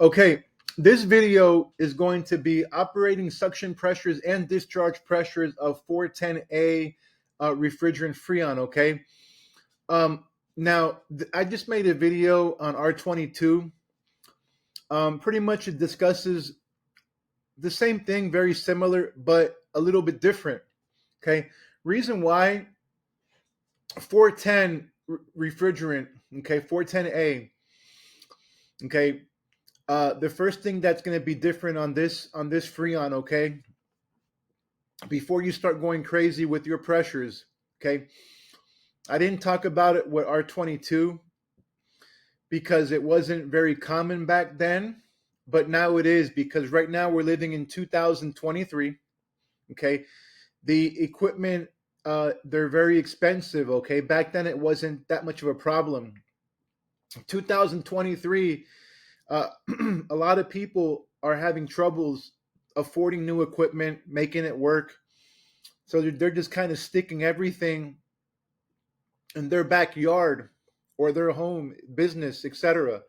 Okay, this video is going to be operating suction pressures and discharge pressures of 410A refrigerant Freon. Okay, um, now I just made a video on R22. Pretty much it discusses the same thing, very similar, but a little bit different. Okay, reason why 410 refrigerant. Okay, 410A. Okay, the first thing that's going to be different on this Freon, okay, before you start going crazy with your pressures, okay, I didn't talk about it with R22 because it wasn't very common back then, but now it is because right now we're living in 2023, okay. The equipment, they're very expensive, okay. Back then it wasn't that much of a problem. 2023, a lot of people are having troubles affording new equipment, making it work. So they're just kind of sticking everything in their backyard or their home, business, etc.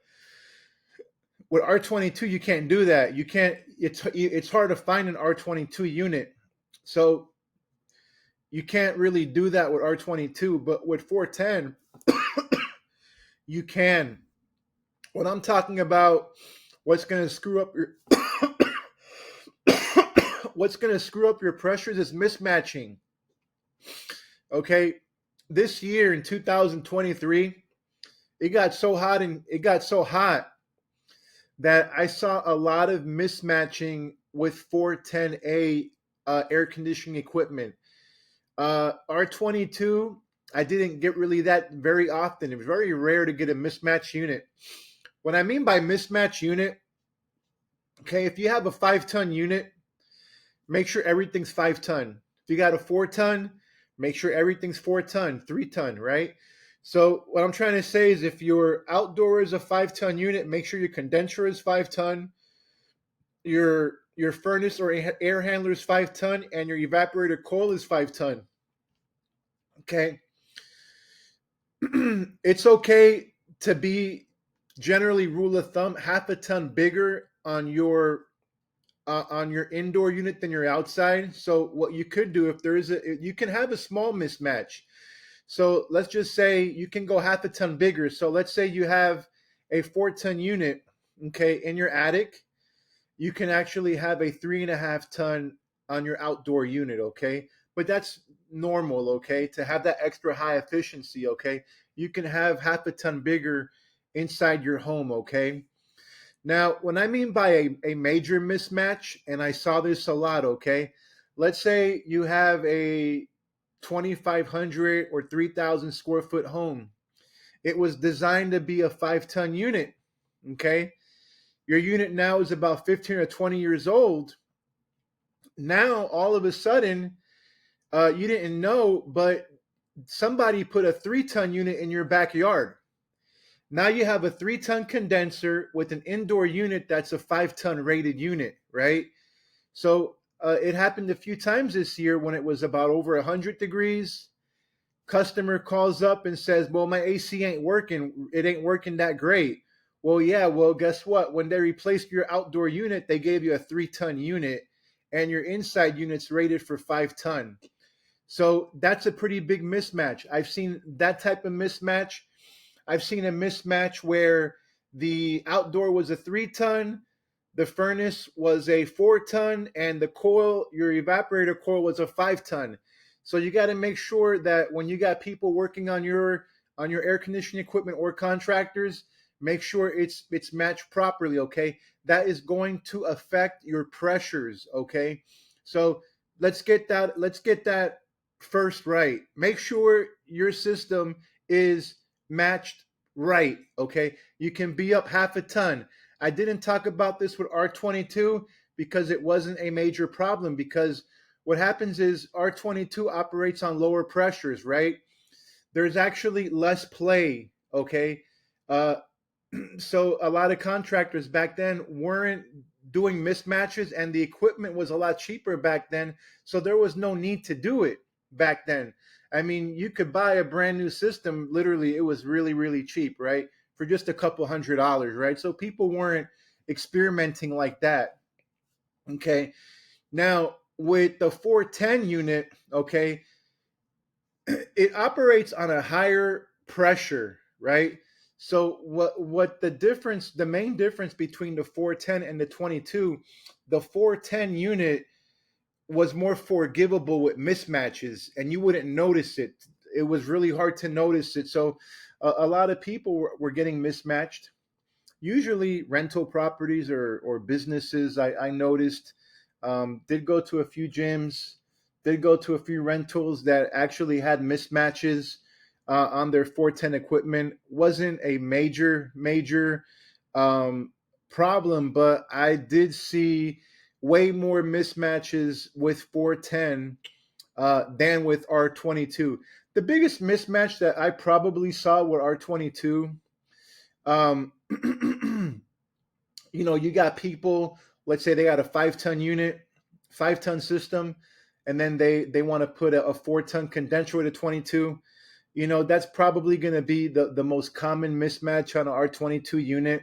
With R22, you can't do that. You can't. It's hard to find an R22 unit, so you can't really do that with R22. But with 410, you can. What I'm talking about, what's going to screw up your what's going to screw up your pressures is mismatching. Okay, this year in 2023, it got so hot that I saw a lot of mismatching with 410A air conditioning equipment. R22, I didn't get really that very often. It was very rare to get a mismatch unit. What I mean by mismatch unit, okay, if you have a 5-ton unit, make sure everything's 5-ton. If you got a 4-ton, make sure everything's 4-ton, 3-ton, right? So what I'm trying to say is if your outdoor is a 5-ton unit, make sure your condenser is 5-ton, your furnace or air handler is 5-ton, and your evaporator coil is 5-ton. Okay. It's okay to be, generally rule of thumb, half a ton bigger on your indoor unit than your outside. So what you could do, if there is you can have a small mismatch. So let's just say you can go half a ton bigger. So let's say you have a 4-ton unit, okay, in your attic. You can actually have a 3.5-ton on your outdoor unit, okay? But that's normal, okay? To have that extra high efficiency, okay? You can have half a ton bigger inside your home, okay? Now, when I mean by a major mismatch, and I saw this a lot, okay? Let's say you have a 2,500 or 3,000 square foot home. It was designed to be a 5-ton unit, okay? Your unit now is about 15 or 20 years old. Now, all of a sudden, you didn't know, but somebody put a 3-ton unit in your backyard. Now you have a 3-ton condenser with an indoor unit that's a 5-ton rated unit, right? So it happened a few times this year when it was about over 100 degrees. Customer calls up and says, well, my AC ain't working. It ain't working that great. Well, yeah, well, guess what? When they replaced your outdoor unit, they gave you a 3-ton unit, and your inside unit's rated for 5-ton. So that's a pretty big mismatch. I've seen that type of mismatch. I've seen a mismatch where the outdoor was a 3-ton, the furnace was a 4-ton, and the coil, your evaporator coil, was a 5-ton. So you got to make sure that when you got people working on your air conditioning equipment or contractors, make sure it's matched properly, okay? That is going to affect your pressures, okay? So let's get that first right. Make sure your system is matched right, okay? You can be up half a ton. I didn't talk about this with R22 because it wasn't a major problem, because what happens is R22 operates on lower pressures, right? There's actually less play, okay? So a lot of contractors back then weren't doing mismatches, and the equipment was a lot cheaper back then, so there was no need to do it back then. I mean, you could buy a brand new system, literally, it was really, really cheap, right? For just a couple $100, right? So people weren't experimenting like that. Okay. Now with the 410 unit, okay, it operates on a higher pressure, right? So what the main difference between the 410 and the 22, the 410 unit was more forgivable with mismatches, and you wouldn't notice it. It was really hard to notice it. So a lot of people were getting mismatched. Usually rental properties or businesses, I noticed, did go to a few gyms, did go to a few rentals that actually had mismatches on their 410 equipment. Wasn't a major um, problem, but I did see way more mismatches with 410 than with R22. The biggest mismatch that I probably saw with R22, um, you got people, let's say they got a 5-ton unit, 5-ton system, and then they want to put a 4-ton condenser with a 22. That's probably going to be the most common mismatch on an R22 unit.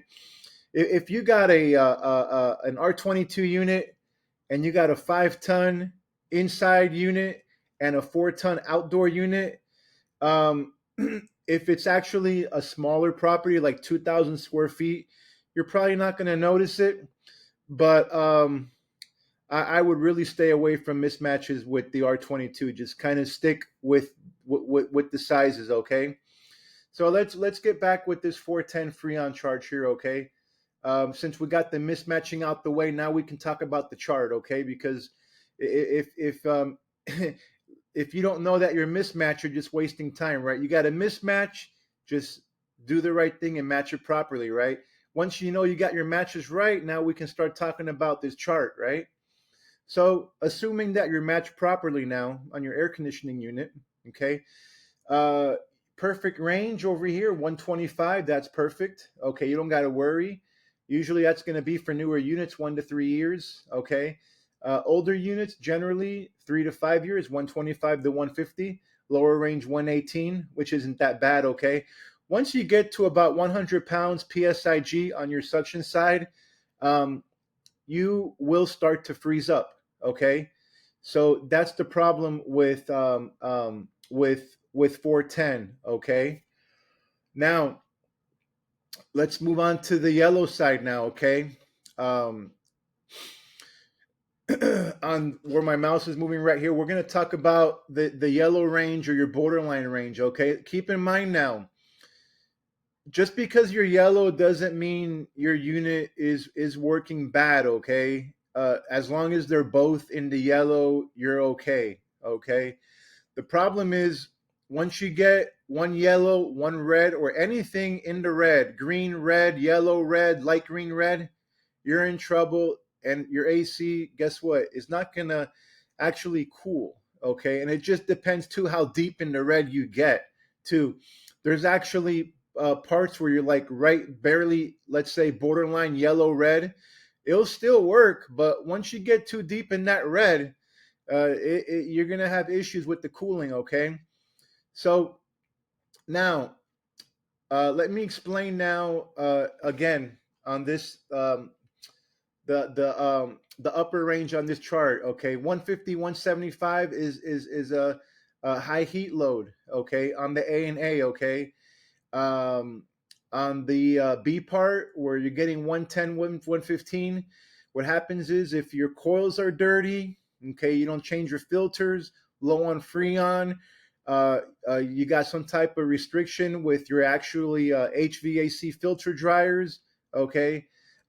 If you got an R22 unit and you got a 5-ton inside unit and a 4-ton outdoor unit, um, if it's actually a smaller property, like 2,000 square feet, you're probably not going to notice it. But I would really stay away from mismatches with the R22. Just kind of stick with the sizes, okay? So let's get back with this 410 Freon charge here, okay? Since we got the mismatching out the way, now we can talk about the chart, okay? Because if if you don't know that you're mismatched, you're just wasting time, right? You got a mismatch, just do the right thing and match it properly, right? Once you know you got your matches right, now we can start talking about this chart, right? So, assuming that you're matched properly now on your air conditioning unit, okay, uh, perfect range over here, 125. That's perfect. Okay, you don't got to worry. Usually that's going to be for newer units, 1 to 3 years. Okay. Older units, generally 3 to 5 years, 125 to 150. Lower range, 118, which isn't that bad. Okay. Once you get to about 100 pounds PSIG on your suction side, um, you will start to freeze up. Okay. So that's the problem with 410. Okay. Now let's move on to the yellow side now. Okay. Um, on where my mouse is moving right here, we're going to talk about the yellow range or your borderline range. Okay. Keep in mind now, just because you're yellow doesn't mean your unit is working bad. Okay. As long as they're both in the yellow, you're okay. Okay. The problem is once you get one yellow, one red, or anything in the red, green, red, yellow, red, light green, red, you're in trouble. And your AC, guess what? Is not going to actually cool. Okay. And it just depends too how deep in the red you get too. There's actually parts where you're like right barely, let's say borderline yellow, red. It'll still work. But once you get too deep in that red, you're going to have issues with the cooling, okay? So now, let me explain now again on this the upper range on this chart. Okay, 150, 175 is a high heat load. Okay, on the A and A. Okay, um, on the B part where you're getting 110, 115, what happens is if your coils are dirty, okay, you don't change your filters, low on freon, you got some type of restriction with your actually HVAC filter dryers, okay,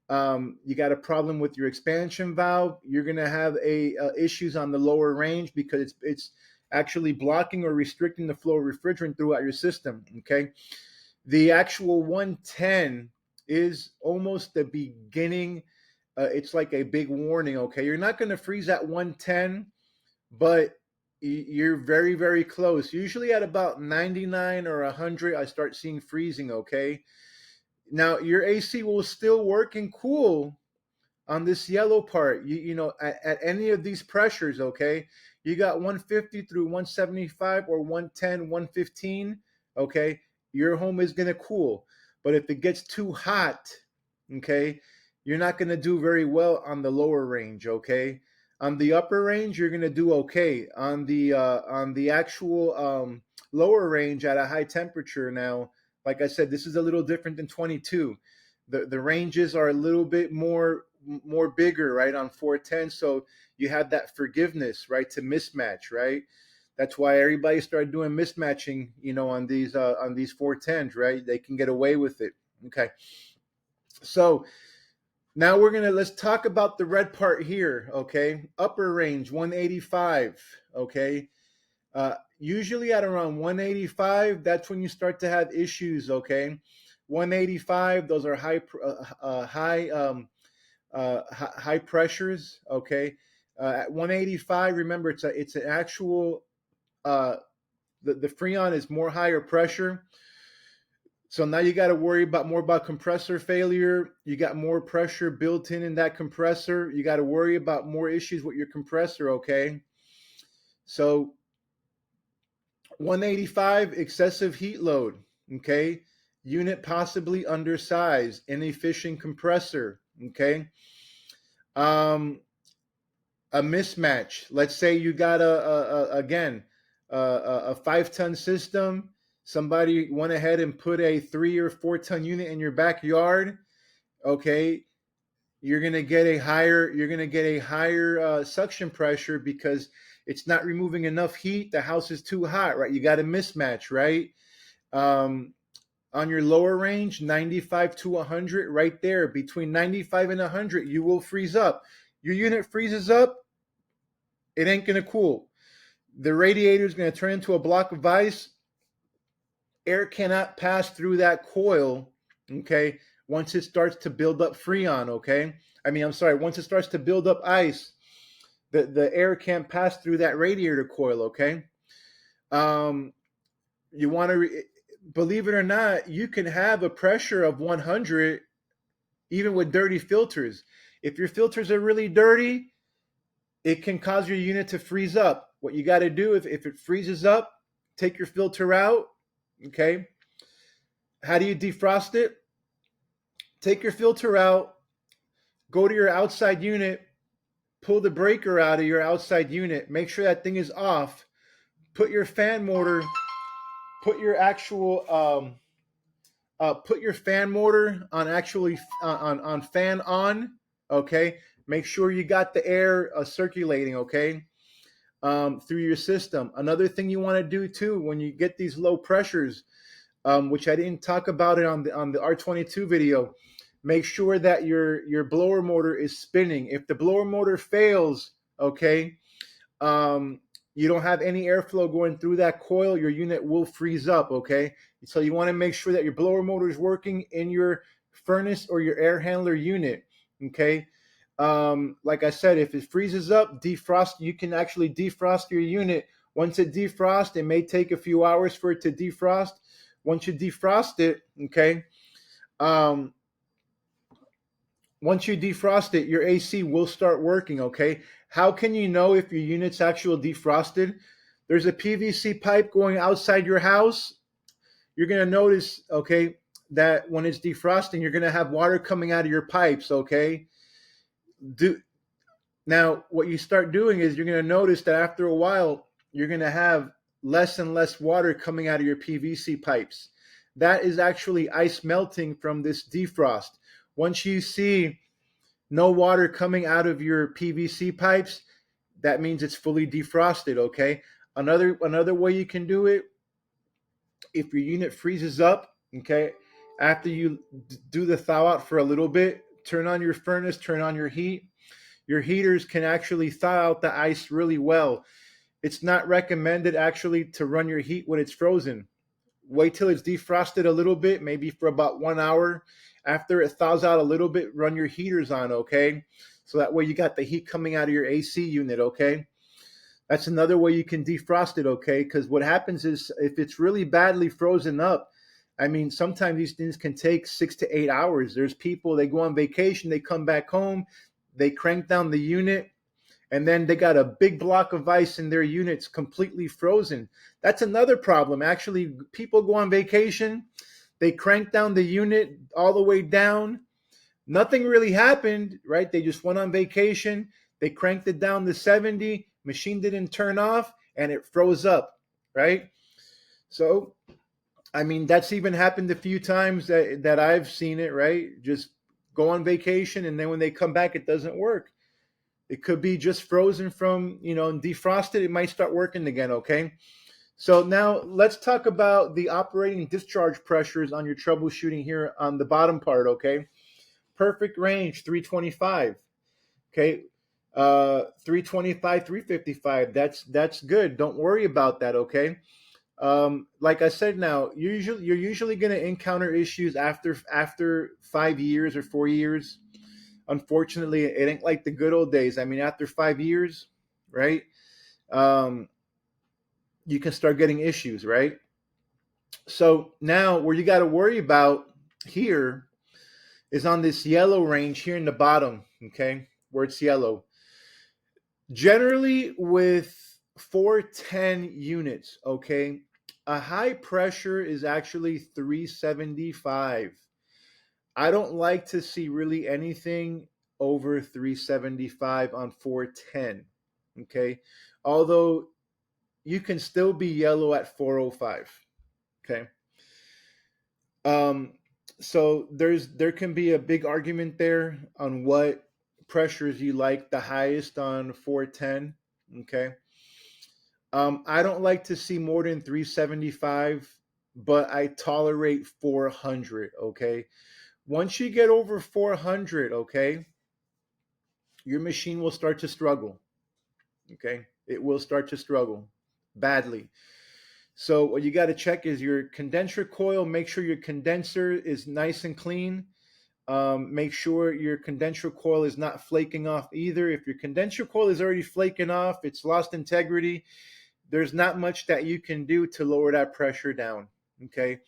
you got a problem with your expansion valve, you're going to have issues on the lower range because it's actually blocking or restricting the flow of refrigerant throughout your system, okay? The actual 110 is almost the beginning. It's like a big warning. Okay, you're not going to freeze at 110, but you're very, very close. Usually at about 99 or 100, I start seeing freezing. Okay, now your AC will still work and cool on this yellow part. At any of these pressures. Okay, you got 150 through 175 or 110, 115. Okay, your home is going to cool. But if it gets too hot, okay, you're not going to do very well on the lower range, okay? On the upper range, you're going to do okay. On the actual lower range at a high temperature now, like I said, this is a little different than 22. The ranges are a little bit more bigger, right, on 410, so you have that forgiveness, right, to mismatch, right? That's why everybody started doing mismatching, on these 410s, right? They can get away with it. Okay. So now let's talk about the red part here, okay? Upper range 185, okay? Usually at around 185, that's when you start to have issues, okay? 185, those are high pressures, okay? At 185, remember it's an actual the Freon is more higher pressure. So now you got to worry more about compressor failure. You got more pressure built in that compressor. You got to worry about more issues with your compressor, okay? So 185, excessive heat load, okay? Unit possibly undersized, inefficient compressor, okay? A mismatch. Let's say you got a 5-ton system. Somebody went ahead and put a 3 or 4-ton unit in your backyard. Okay, you're gonna get a higher suction pressure because it's not removing enough heat. The house is too hot, right? You got a mismatch, right? On your lower range, 95 to 100, right there, between 95 and 100, you will freeze up. Your unit freezes up, it ain't going to cool. The radiator is going to turn into a block of ice. Air cannot pass through that coil, okay, once it starts to build up freon, okay? Once it starts to build up ice, the air can't pass through that radiator coil, okay? You want to, believe it or not, you can have a pressure of 100 even with dirty filters. If your filters are really dirty, it can cause your unit to freeze up. What you got to do, if it freezes up, take your filter out, okay? How do you defrost it? Take your filter out, go to your outside unit, pull the breaker out of your outside unit, make sure that thing is off, put your fan motor, put your actual, put your fan motor on on fan on, okay? Make sure you got the air circulating, okay? Through your system. Another thing you want to do too, when you get these low pressures, which I didn't talk about it on the R-22 video, make sure that your blower motor is spinning. If the blower motor fails, okay, you don't have any airflow going through that coil, your unit will freeze up, okay? So you want to make sure that your blower motor is working in your furnace or your air handler unit, okay? Like I said, if it freezes up, defrost. You can actually defrost your unit. Once it defrosts, it may take a few hours for it to defrost. Once you defrost it, okay, once you defrost it, your AC will start working, okay? How can you know if your unit's actually defrosted? There's a PVC pipe going outside your house. You're going to notice, okay, that when it's defrosting, you're going to have water coming out of your pipes, okay? Now, what you start doing is you're going to notice that after a while, you're going to have less and less water coming out of your PVC pipes. That is actually ice melting from this defrost. Once you see no water coming out of your PVC pipes, that means it's fully defrosted, okay? Another way you can do it, if your unit freezes up, okay, after you do the thaw out for a little bit, turn on your furnace, turn on your heat. Your heaters can actually thaw out the ice really well. It's not recommended actually to run your heat when it's frozen. Wait till it's defrosted a little bit, maybe for about 1 hour. After it thaws out a little bit, run your heaters on, okay? So that way you got the heat coming out of your AC unit, okay? That's another way you can defrost it, okay? Because what happens is if it's really badly frozen up, sometimes these things can take 6 to 8 hours. There's people, they go on vacation, they come back home, they crank down the unit, and then they got a big block of ice in their units completely frozen. That's another problem. Actually, people go on vacation, they crank down the unit all the way down. Nothing really happened, right? They just went on vacation. They cranked it down to 70. Machine didn't turn off, and it froze up, right? So, I mean, that's even happened a few times that I've seen it, right? Just go on vacation, and then when they come back, it doesn't work. It could be just frozen from, defrosted. It might start working again, okay? So now let's talk about the operating discharge pressures on your troubleshooting here on the bottom part, okay? Perfect range, 325, okay? 325, 355, that's good. Don't worry about that, okay? Like I said, now you're usually going to encounter issues after 5 years or 4 years. Unfortunately, it ain't like the good old days. I mean, after 5 years, right? Um, you can start getting issues, right? So now, where you got to worry about here is on this yellow range here in the bottom, okay, where it's yellow. Generally, with 410 units, okay, a high pressure is actually 375. I don't like to see really anything over 375 on 410, okay? Although you can still be yellow at 405, okay? Um, so there can be a big argument there on what pressures you like the highest on 410, okay? I don't like to see more than 375, but I tolerate 400, okay? Once you get over 400, okay, your machine will start to struggle, okay? It will start to struggle badly. So what you got to check is your condenser coil. Make sure your condenser is nice and clean. Make sure your condenser coil is not flaking off either. If your condenser coil is already flaking off, it's lost integrity. There's not much that you can do to lower that pressure down. Okay.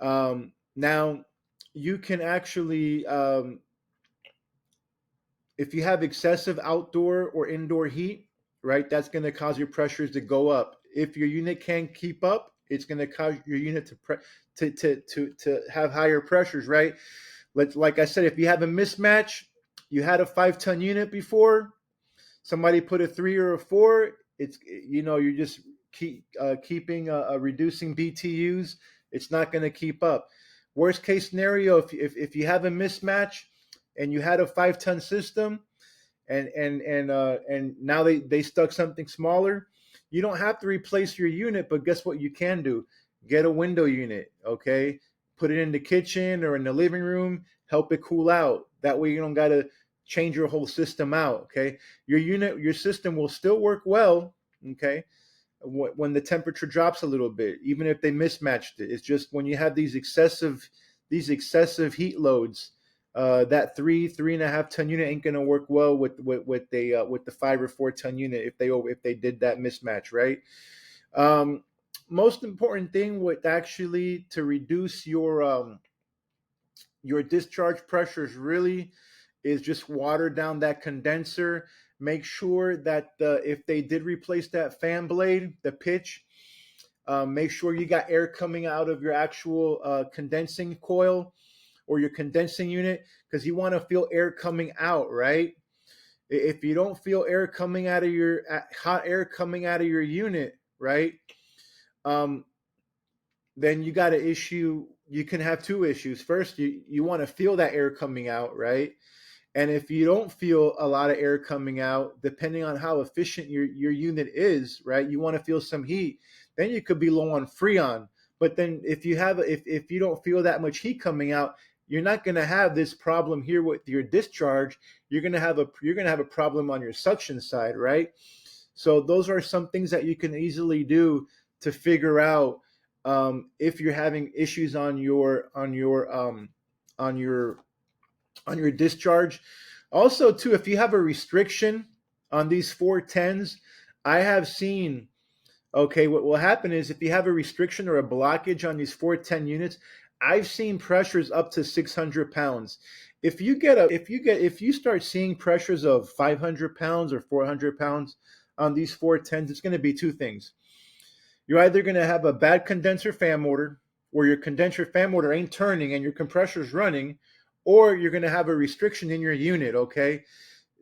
Now, you can actually, if you have excessive outdoor or indoor heat, right, that's going to cause your pressures to go up. If your unit can't keep up, it's going to cause your unit to have higher pressures, right? Like I said, if you have a mismatch, you had a 5-ton unit before, somebody put a 3 or a 4, it's, you're just keeping reducing BTUs. It's not going to keep up. Worst case scenario, if you have a mismatch and you had a 5-ton system, and now they stuck something smaller, you don't have to replace your unit, but guess what you can do? Get a window unit, okay? Put it in the kitchen or in the living room, help it cool out. That way you don't got to change your whole system out, okay? Your system will still work well, okay, when the temperature drops a little bit, even if they mismatched it. It's just when you have these excessive heat loads, that 3.5 ton unit ain't gonna work well with the 5 or 4 ton unit if they did that mismatch, right? Most important thing with actually to reduce your discharge pressures really is just water down that condenser. Make sure that if they did replace that fan blade, the pitch, make sure you got air coming out of your actual condensing coil or your condensing unit, because you want to feel air coming out, right? If you don't feel air coming out of your hot air coming out of your unit, right? Um, then you got an issue. You can have two issues. First, you want to feel that air coming out, right? And if you don't feel a lot of air coming out, depending on how efficient your unit is, right, you want to feel some heat. Then you could be low on Freon. But then if you don't feel that much heat coming out, you're not going to have this problem here with your discharge. You're going to have a problem on your suction side, right? So those are some things that you can easily do to figure out if you're having issues on your discharge. Also, too, if you have a restriction on these 410s, I have seen, okay, what will happen is if you have a restriction or a blockage on these 410 units, I've seen pressures up to 600 pounds. If you start seeing pressures of 500 pounds or 400 pounds on these 410s, it's going to be two things. You're either going to have a bad condenser fan motor, where your condenser fan motor ain't turning and your compressor's running, or you're going to have a restriction in your unit, okay?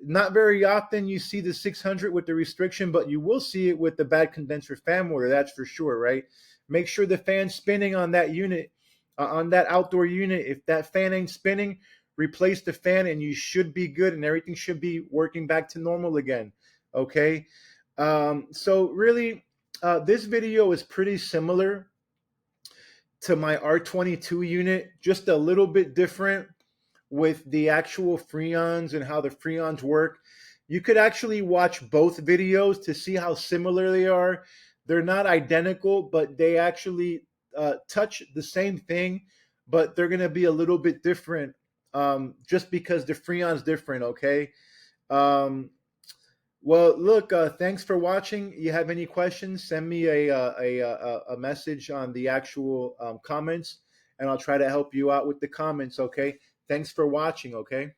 Not very often you see the 600 with the restriction, but you will see it with the bad condenser fan motor, that's for sure, right? Make sure the fan's spinning on that unit, on that outdoor unit. If that fan ain't spinning, replace the fan and you should be good and everything should be working back to normal again, okay? So really, this video is pretty similar to my R22 unit, just a little bit different with the actual Freons and how the Freons work. You could actually watch both videos to see how similar they are. They're not identical, but they actually touch the same thing, but they're going to be a little bit different just because the Freon's different, okay? Um, well, look, thanks for watching. You have any questions, send me a message on the actual comments, and I'll try to help you out with the comments, okay? Thanks for watching, okay?